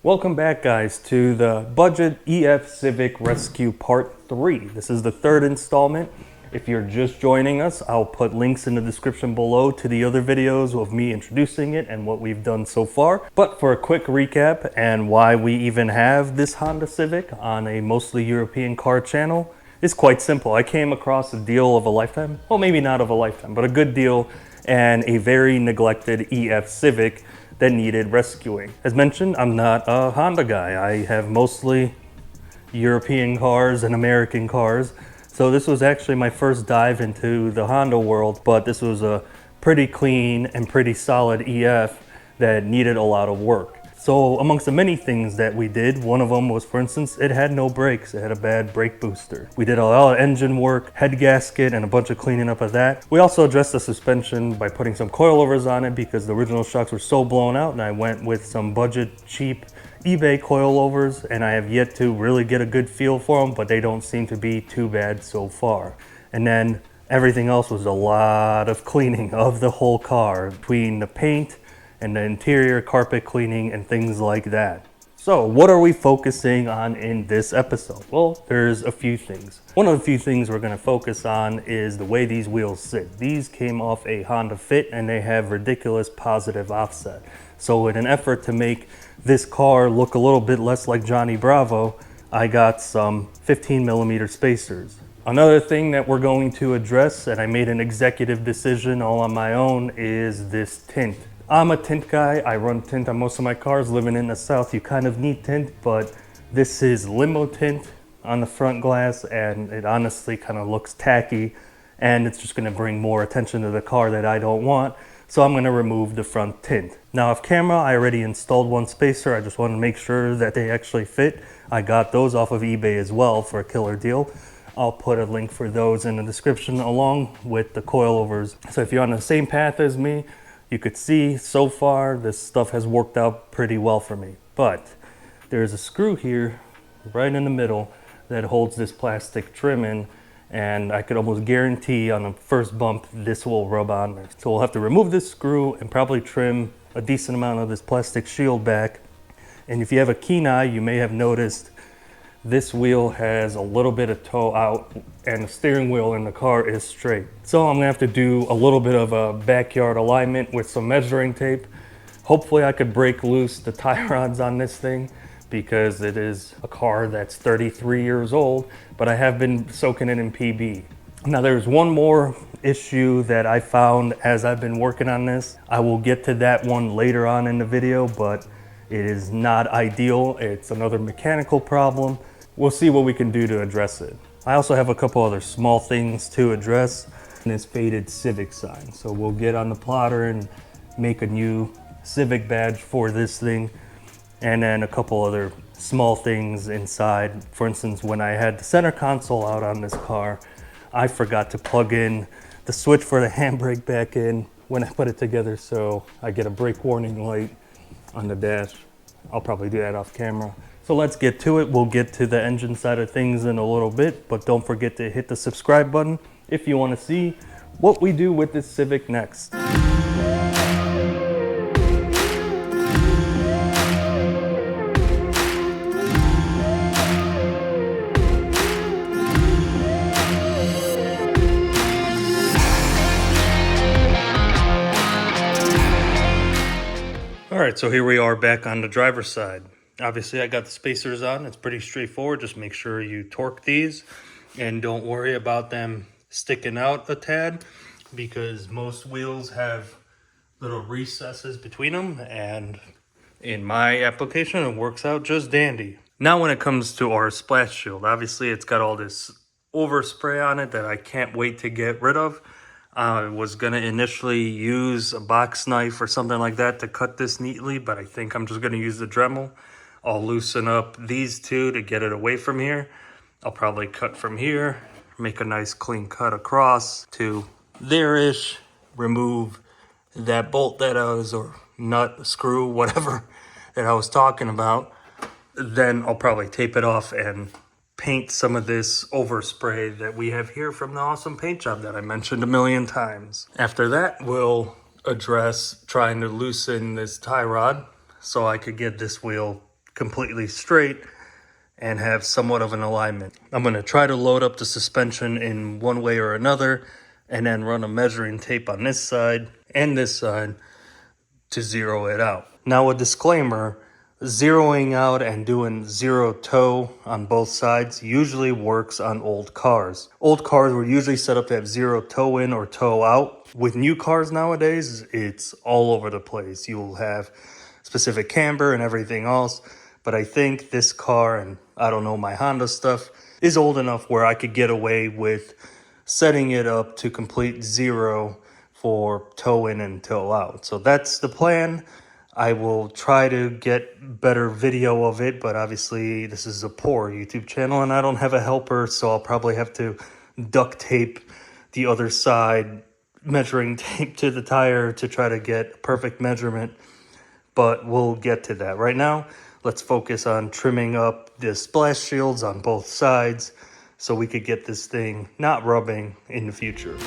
Welcome back, guys, to the Budget EF Civic Rescue Part 3. This is the third installment. If you're just joining us, I'll put links in the description below to the other videos of me introducing it and what we've done so far. But for a quick recap and why we even have this Honda Civic on a mostly European car channel, it's quite simple. I came across a deal of a lifetime. Well, maybe not of a lifetime, but a good deal, and a very neglected EF Civic that needed rescuing. As mentioned, I'm not a Honda guy. I have mostly European cars and American cars. So this was actually my first dive into the Honda world, but this was a pretty clean and pretty solid EF that needed a lot of work. So amongst the many things that we did, one of them was, for instance, it had no brakes. It had a bad brake booster. We did a lot of engine work, head gasket, and a bunch of cleaning up of that. We also addressed the suspension by putting some coilovers on it because the original shocks were so blown out, and I went with some budget, cheap eBay coilovers, and I have yet to really get a good feel for them, but they don't seem to be too bad so far. And then everything else was a lot of cleaning of the whole car, between the paint and the interior, carpet cleaning, and things like that. So what are we focusing on in this episode? Well, there's a few things. One of the few things we're going to focus on is the way these wheels sit. These came off a Honda Fit and they have ridiculous positive offset. So in an effort to make this car look a little bit less like Johnny Bravo, I got some 15mm spacers. Another thing that we're going to address, and I made an executive decision all on my own, is this tint. I'm a tint guy. I run tint on most of my cars. Living in the South, you kind of need tint, but this is limo tint on the front glass, and it honestly kind of looks tacky, and it's just going to bring more attention to the car that I don't want. So I'm going to remove the front tint. Now off camera, I already installed one spacer. I just wanted to make sure that they actually fit. I got those off of eBay as well for a killer deal. I'll put a link for those in the description along with the coilovers. So if you're on the same path as me, you could see so far this stuff has worked out pretty well for me. But there's a screw here right in the middle that holds this plastic trim in, and I could almost guarantee on the first bump this will rub on there. So we'll have to remove this screw and probably trim a decent amount of this plastic shield back. And if you have a keen eye, you may have noticed this wheel has a little bit of toe out and the steering wheel in the car is straight. So I'm gonna have to do a little bit of a backyard alignment with some measuring tape. Hopefully I could break loose the tie rods on this thing because it is a car that's 33 years old, but I have been soaking it in PB. Now there's one more issue that I found as I've been working on this. I will get to that one later on in the video, but it is not ideal. It's another mechanical problem. We'll see what we can do to address it. I also have a couple other small things to address in this faded Civic sign. So we'll get on the plotter and make a new Civic badge for this thing. And then a couple other small things inside. For instance, when I had the center console out on this car, I forgot to plug in the switch for the handbrake back in when I put it together, so I get a brake warning light on the dash. I'll probably do that off camera. So let's get to it. We'll get to the engine side of things in a little bit, but don't forget to hit the subscribe button if you want to see what we do with this Civic next. All right, so here we are back on the driver's side. Obviously, I got the spacers on. It's pretty straightforward. Just make sure you torque these and don't worry about them sticking out a tad because most wheels have little recesses between them, and in my application, it works out just dandy. Now, when it comes to our splash shield, obviously it's got all this overspray on it that I can't wait to get rid of. I was gonna initially use a box knife or something like that to cut this neatly, but I think I'm just gonna use the Dremel. I'll loosen up these two to get it away from here. I'll probably cut from here, make a nice clean cut across to there-ish, remove that bolt that I was, or nut, screw, whatever that I was talking about. Then I'll probably tape it off and paint some of this overspray that we have here from the awesome paint job that I mentioned a million times. After that, we'll address trying to loosen this tie rod so I could get this wheel completely straight and have somewhat of an alignment. I'm going to try to load up the suspension in one way or another and then run a measuring tape on this side and this side to zero it out. Now, a disclaimer, zeroing out and doing zero toe on both sides usually works on old cars. Old cars were usually set up to have zero toe in or toe out. With new cars nowadays, it's all over the place. You'll have specific camber and everything else. But I think this car, and I don't know, my Honda stuff, is old enough where I could get away with setting it up to complete zero for toe in and toe out. So that's the plan. I will try to get better video of it, but obviously this is a poor YouTube channel and I don't have a helper, so I'll probably have to duct tape the other side, measuring tape to the tire to try to get perfect measurement, but we'll get to that. Right now, let's focus on trimming up the splash shields on both sides so we could get this thing not rubbing in the future.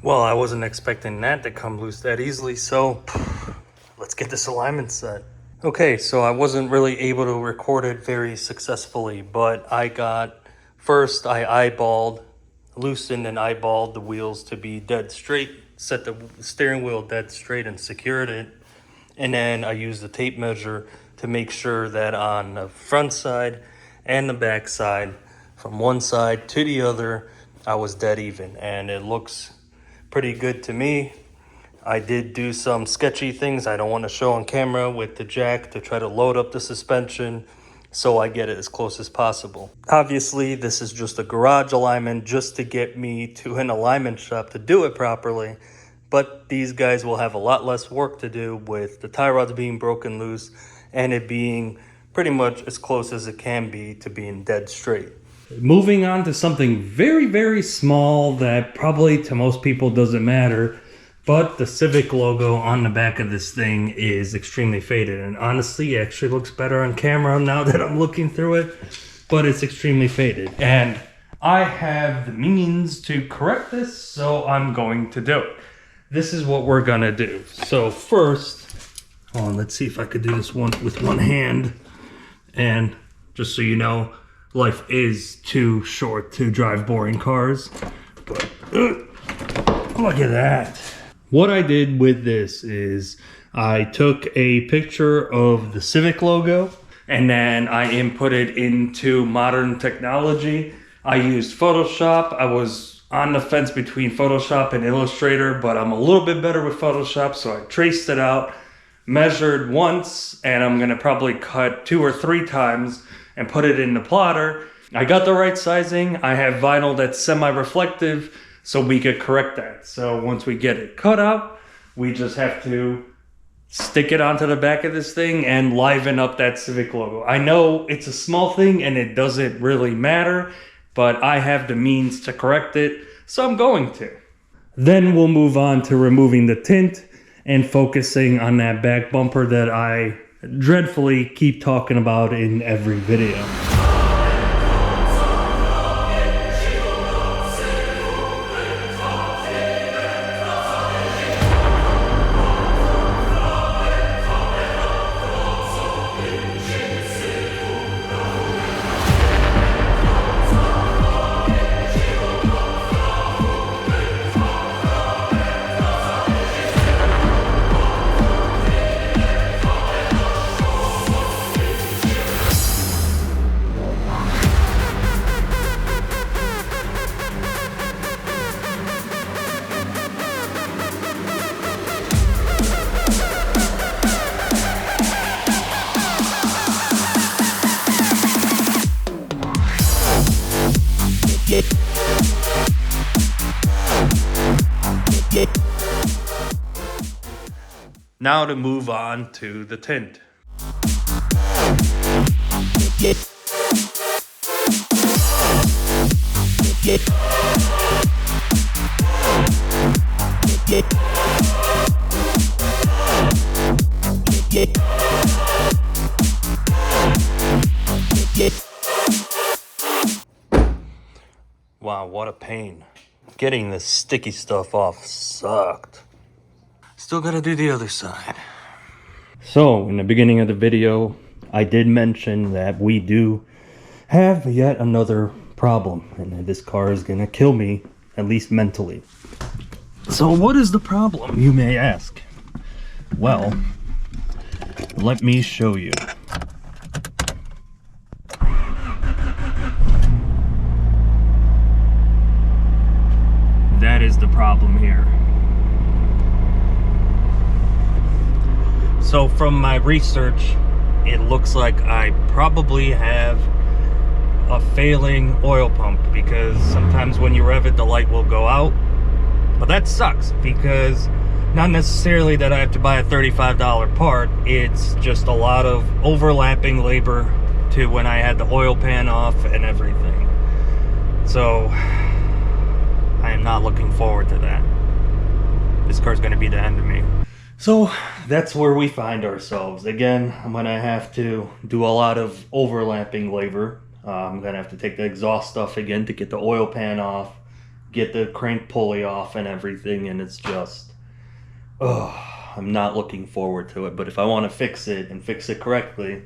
Well, I wasn't expecting that to come loose that easily, so let's get this alignment set. Okay, so I wasn't really able to record it very successfully, but I loosened and eyeballed the wheels to be dead straight, set the steering wheel dead straight and secured it. And then I used the tape measure to make sure that on the front side and the back side, from one side to the other, I was dead even, and it looks pretty good to me. I did do some sketchy things I don't want to show on camera with the jack to try to load up the suspension so I get it as close as possible. Obviously, this is just a garage alignment just to get me to an alignment shop to do it properly, but these guys will have a lot less work to do with the tie rods being broken loose and it being pretty much as close as it can be to being dead straight. Moving on to something very, very small that probably to most people doesn't matter, but the Civic logo on the back of this thing is extremely faded. And honestly, it actually looks better on camera now that I'm looking through it, but it's extremely faded. And I have the means to correct this, so I'm going to do it. This is what we're gonna do. So first, let's see if I could do this with one hand. And just so you know, life is too short to drive boring cars, but look at that. What I did with this is I took a picture of the Civic logo and then I input it into modern technology. I used Photoshop. I was on the fence between Photoshop and Illustrator, but I'm a little bit better with Photoshop, so I traced it out, measured once, and I'm gonna probably cut 2 or 3 times and put it in the plotter. I got the right sizing. I have vinyl that's semi-reflective, so we could correct that. So once we get it cut out, we just have to stick it onto the back of this thing and liven up that Civic logo. I know it's a small thing and it doesn't really matter, but I have the means to correct it, so I'm going to. Then we'll move on to removing the tint and focusing on that back bumper that I dreadfully keep talking about in every video. Now to move on to the tint. Wow, what a pain. Getting this sticky stuff off sucked. Still gotta do the other side. So, in the beginning of the video, I did mention that we do have yet another problem, and that this car is gonna kill me, at least mentally. So what is the problem, you may ask? Well, let me show you. That is the problem here. So from my research, it looks like I probably have a failing oil pump, because sometimes when you rev it, the light will go out. But that sucks, because not necessarily that I have to buy a $35 part, it's just a lot of overlapping labor to when I had the oil pan off and everything. So I am not looking forward to that. This car's gonna be the end of me. So that's where we find ourselves. Again, I'm gonna have to do a lot of overlapping labor. I'm gonna have to take the exhaust stuff again to get the oil pan off, get the crank pulley off and everything, and it's just, I'm not looking forward to it. But if I want to fix it and fix it correctly,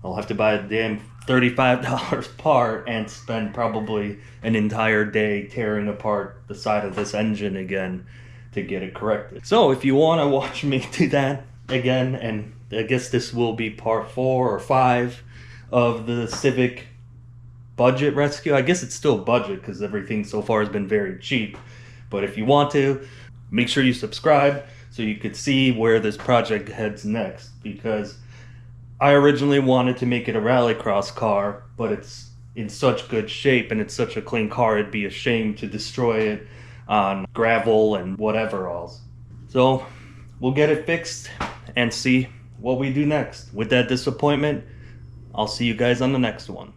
I'll have to buy a damn $35 part and spend probably an entire day tearing apart the side of this engine again to get it corrected. So if you want to watch me do that again, and I guess this will be part 4 or 5 of the Civic budget rescue. I guess it's still budget because everything so far has been very cheap. But if you want to, make sure you subscribe so you could see where this project heads next, because I originally wanted to make it a rallycross car, but it's in such good shape and it's such a clean car, it'd be a shame to destroy it on gravel and whatever else. So we'll get it fixed and see what we do next. With that disappointment, I'll see you guys on the next one.